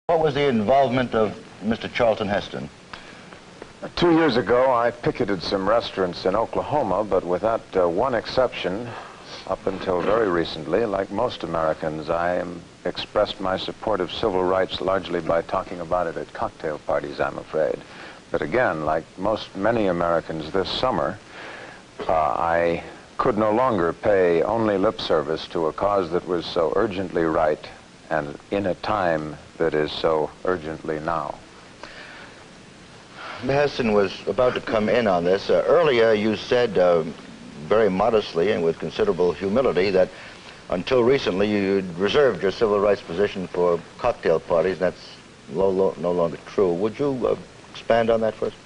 What was the involvement of Mr. Charlton Heston? 2 years ago, I picketed some restaurants in Oklahoma, but without one exception, up until very recently, like most Americans, I expressed my support of civil rights largely by talking about it at cocktail parties, I'm afraid. But again, like many Americans this summer, I could no longer pay only lip service to a cause that was so urgently right and in a time that is so urgently now. Heston was about to come in on this. Earlier you said very modestly and with considerable humility that until recently you'd reserved your civil rights position for cocktail parties. That's no longer true. Would you expand on that first?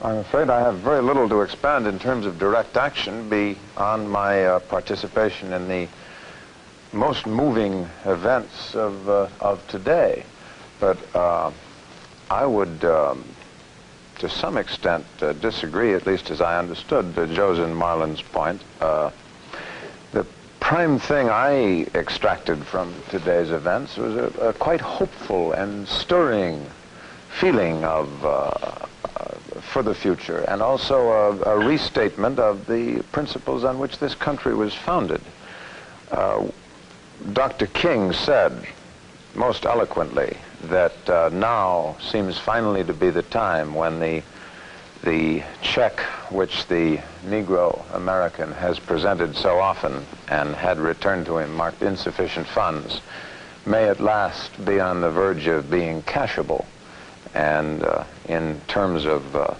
I'm afraid I have very little to expand in terms of direct action beyond my participation in the most moving events of today. But I would, to some extent, disagree, at least as I understood Josen Marlin's point. The prime thing I extracted from today's events was a quite hopeful and stirring feeling of for the future, and also a restatement of the principles on which this country was founded. Dr. King said most eloquently that now seems finally to be the time when the check which the Negro American has presented so often and had returned to him marked insufficient funds may at last be on the verge of being cashable, and in terms of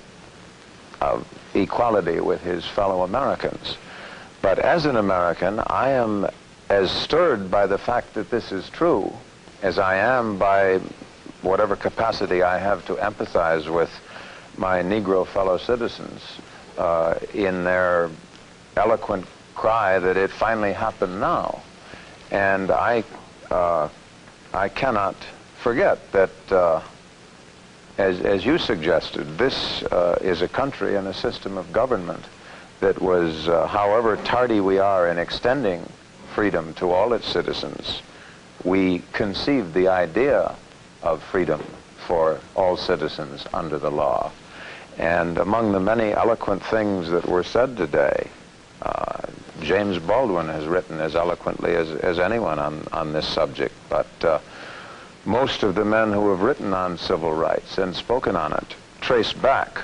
equality with his fellow Americans. But as an American, I am as stirred by the fact that this is true as I am by whatever capacity I have to empathize with my Negro fellow citizens in their eloquent cry that it finally happened now. And I cannot forget that, as you suggested, this is a country and a system of government that was, however tardy we are in extending freedom to all its citizens, we conceived the idea of freedom for all citizens under the law. And among the many eloquent things that were said today, James Baldwin has written as eloquently as anyone on this subject, but most of the men who have written on civil rights and spoken on it trace back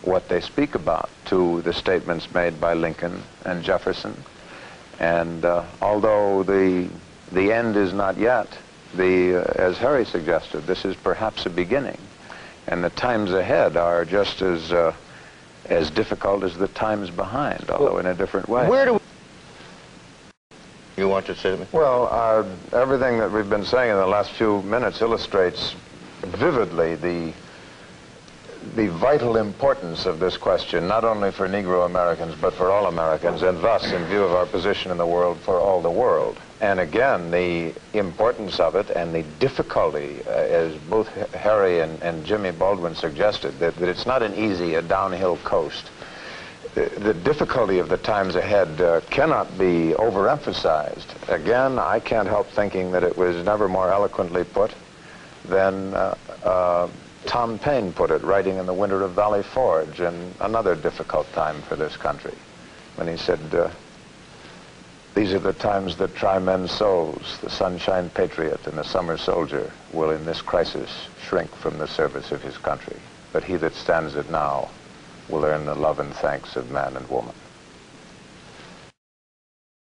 what they speak about to the statements made by Lincoln and Jefferson. And although the end is not yet, as Harry suggested, this is perhaps a beginning, and the times ahead are just as difficult as the times behind, although in a different way. Where do you want to say to me? Well, everything that we've been saying in the last few minutes illustrates vividly the vital importance of this question, not only for Negro Americans, but for all Americans, and thus, in view of our position in the world, for all the world. And again, the importance of it and the difficulty, as both Harry and Jimmy Baldwin suggested, that it's not an easy, a downhill coast. The difficulty of the times ahead cannot be overemphasized. Again, I can't help thinking that it was never more eloquently put than Tom Paine put it, writing in The Winter of Valley Forge, and another difficult time for this country, when he said, these are the times that try men's souls. The sunshine patriot and the summer soldier will in this crisis shrink from the service of his country. But he that stands it now will earn the love and thanks of man and woman.